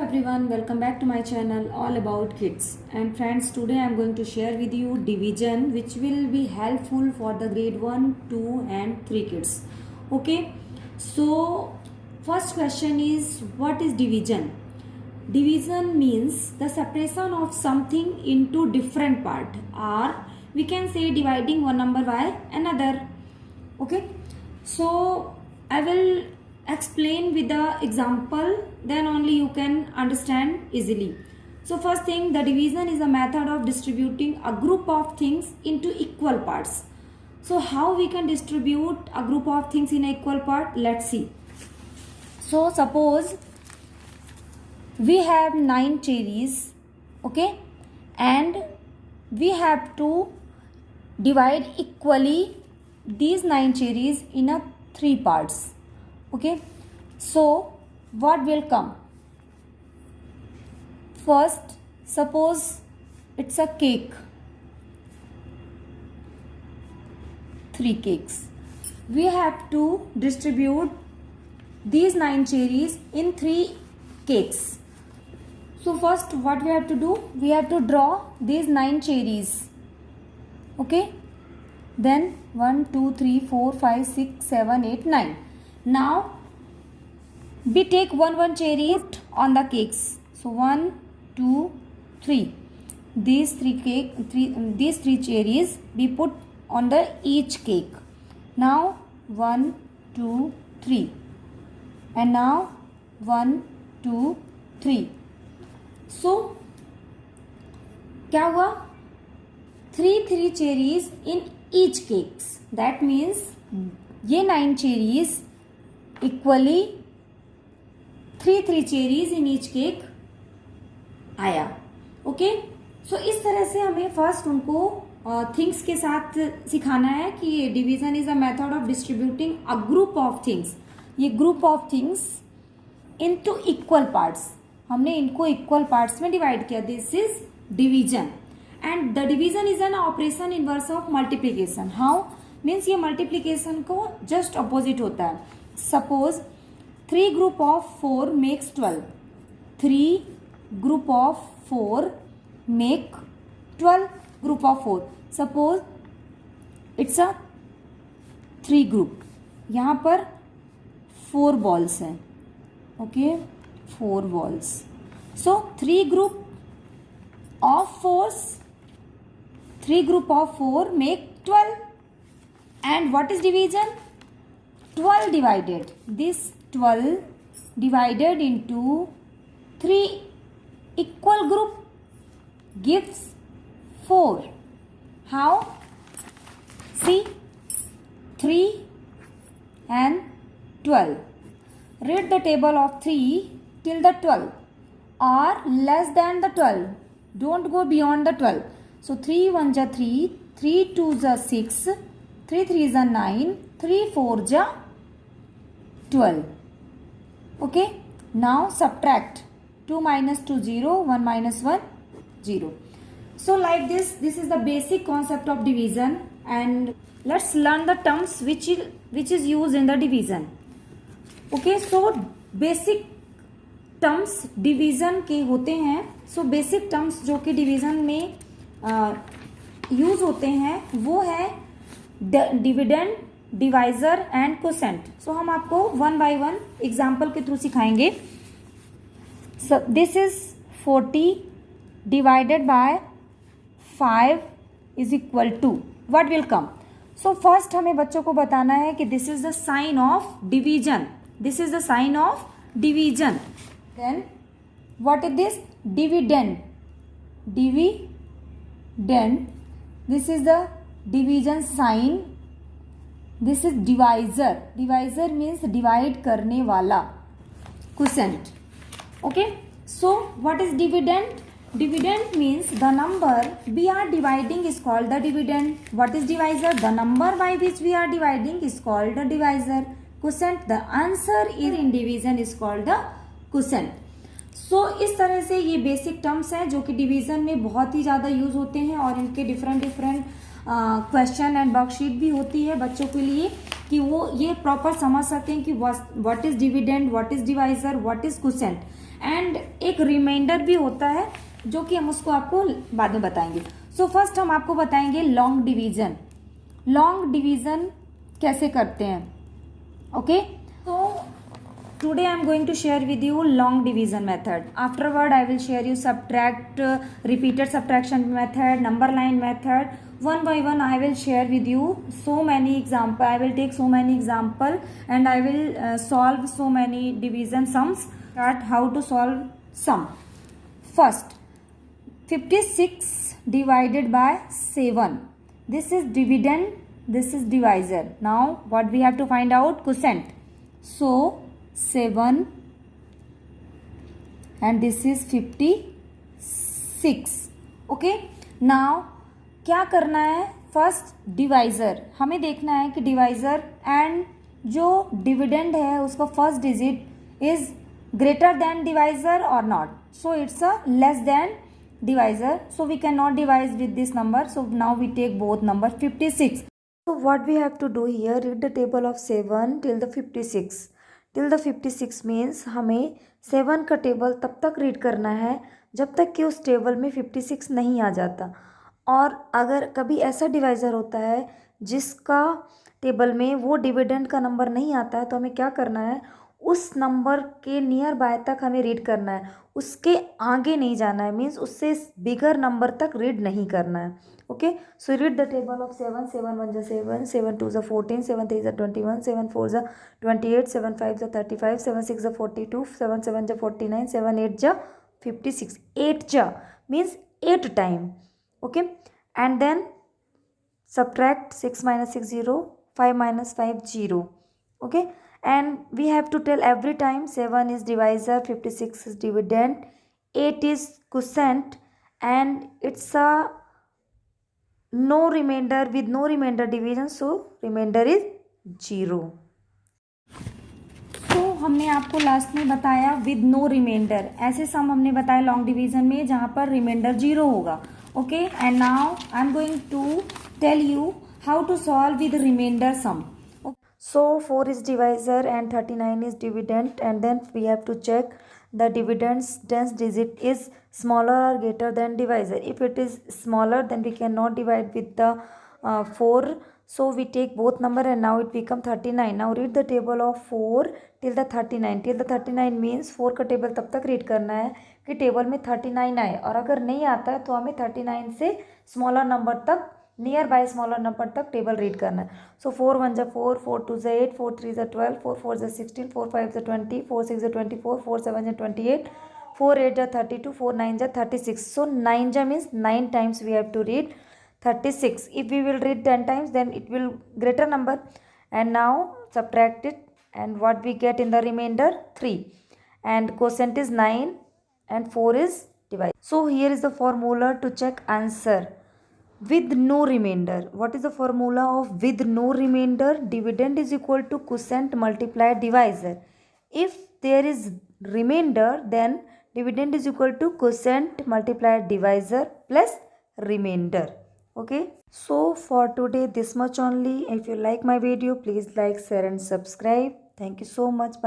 Everyone, welcome back to my channel all about kids. And friends, today I am going to share with you division which will be helpful for the grade 1, 2 and 3 kids. Okay, so first question is, what is division? Division means the separation of something into different part, or we can say dividing one number by another. Okay, so I will explain with the example, then only you can understand easily. So first thing, the division is a method of distributing a group of things into equal parts. So how we can distribute a group of things in equal part? Let's see. So suppose we have 9 cherries, okay, and we have to divide equally these 9 cherries in a 3 parts. Okay, so what will come? First, suppose it's a cake, 3 cakes. We have to distribute these 9 cherries in 3 cakes. So first what we have to do? We have to draw these 9 cherries. Okay, then 1, 2, 3, 4, 5, 6, 7, 8, 9. Now we take one cherry on the cakes. So 1, 2, 3. These three cherries we put on the each cake. Now 1, 2, 3. And now 1, 2, 3. So क्या हुआ? 3 cherries in each cakes. That means ये 9 cherries equally 3 cherries in each cake आया. Okay, सो इस तरह से हमें first उनको things के साथ सिखाना है कि division is a method of distributing a group of things. ये group of things into equal parts, हमने इनको इक्वल पार्ट्स में डिवाइड किया. This is division. And the division is an operation inverse of multiplication. How means ये multiplication को just opposite होता है. Suppose 3 group of 4 makes 12. 3 group of 4 make 12 group of 4. Suppose it's a 3 group. यहाँ पर 4 balls हैं. Okay, 4 balls. So 3 group of 4s, 3 group of 4 make 12. And what is division? 12 divided. This 12 divided into 3 equal group gives 4. How? See, 3 and 12. Read the table of 3 till the 12 or less than the 12. Don't go beyond the 12. So 3 1 ja 3, 3 2 ja 6, 3 3 ja 9, 3 4 ja 12. Okay, now subtract. 2 minus 2 0, 1 minus 1 0. So like this is the basic concept of division. And let's learn the terms which is used in the division. Okay, so basic terms division के होते हैं. So basic terms जो कि division में use होते हैं वो है dividend, divisor and quotient. So हम आपको 1 by 1 एग्जाम्पल के थ्रू सिखाएंगे. This is 40 divided by 5 is equal to what will come. So first हमें बच्चों को बताना है कि this is the sign of division. This is the sign of division. Then what is this? Dividend. Dividend. This is the division sign. This is divisor. Divisor means divide करने वाला. Quotient. Okay, so what is dividend? Dividend means the number we are dividing is called the dividend. What is divisor? The number by which we are dividing is called the divisor. Quotient, the answer is in division is called the quotient. So इस तरह से ये basic terms हैं जो कि division में बहुत ही ज़्यादा यूज होते हैं और इनके डिफरेंट क्वेश्चन एंड वर्कशीट भी होती है बच्चों के लिए कि वो ये प्रॉपर समझ सकें कि what is dividend, what is divisor, what is quotient. And एक रिमाइंडर भी होता है जो कि हम उसको आपको बाद में बताएंगे. सो फर्स्ट हम आपको बताएंगे लॉन्ग डिवीजन. लॉन्ग डिवीजन कैसे करते हैं. ओके, तो today I am going to share with you long division method. Afterward I will share you subtract, repeated subtraction method, number line method. One by one I will share with you so many example. I will take so many example and I will solve so many division sums. Start how to solve sum. First, 56 divided by 7. This is dividend, this is divisor. Now what we have to find out? Quotient. So 7 and this is 56. Okay, now क्या करना है. First divisor हमें देखना है कि divisor and जो dividend है उसका first digit is greater than divisor और not. So it's a less than divisor, so we cannot divide with this number. So now we take both number 56. So what we have to do here, read the table of 7 till the 56. till the 56 means हमें 7 का table तब तक read करना है जब तक कि उस टेबल में 56 नहीं आ जाता. और अगर कभी ऐसा डिवाइज़र होता है जिसका टेबल में वो डिविडेंड का नंबर नहीं आता है तो हमें क्या करना है, उस नंबर के नियर बाय तक हमें रीड करना है, उसके आगे नहीं जाना है. मीन्स उससे बिगर नंबर तक रीड नहीं करना है. Okay, so read the table of 7. 7 1 जा 7, 7 2 जा 14, 7 3 जा 21, 7 4 जा 28, 7 5 जा 35, 7 6 जा 42, 7 7 जा 49, 7 8 जा 56. 8 जा means 8 time. Okay, and then subtract 6 minus 6 0, 5 minus 5 0. Okay, and we have to tell every time 7 is divisor, 56 is dividend, 8 is quotient, and it's a no remainder with no remainder division, so remainder is 0. तो हमने आपको last में बताया with no reminder. ऐसे सम हमने बताया long division में जहाँ पर रिमाइंडर 0 होगा. Okay, and now I am going to tell you how to solve with remainder sum. So 4 is divisor and 39 is dividend, and then we have to check the dividend's tens digit is smaller or greater than divisor. If it is smaller, then we cannot divide with the 4. So we take both number and now it become 39. Now read the table of 4 till the 39. Till the 39 means 4 का table तब तक read करना है कि table में 39 आए, और अगर नहीं आता है तो हमें 39 से स्मॉलर नंबर तक, नियर बाय स्मॉलर नंबर तक टेबल रीड करना है. सो 4 1 जा 4, 4 2 जा 8, 4 3 जा 12, 4 4 जा 16, 4 5 जा 20, 4 6 जा 24, 4 7 जा 28, 4 8 जा 32, 4 9 जा 36. So 9 ja means 9 times we have to read 36. If we will read 10 times, then it will greater number. And now subtract it, and what we get in the remainder 3, and quotient is 9 and 4 is divided. So here is the formula to check answer with no remainder. What is the formula of with no remainder? Dividend is equal to quotient multiplied divisor. If there is remainder, then dividend is equal to quotient multiplied divisor plus remainder. Okay, so for today this much only. If you like my video, please like, share and subscribe. Thank you so much. Bye.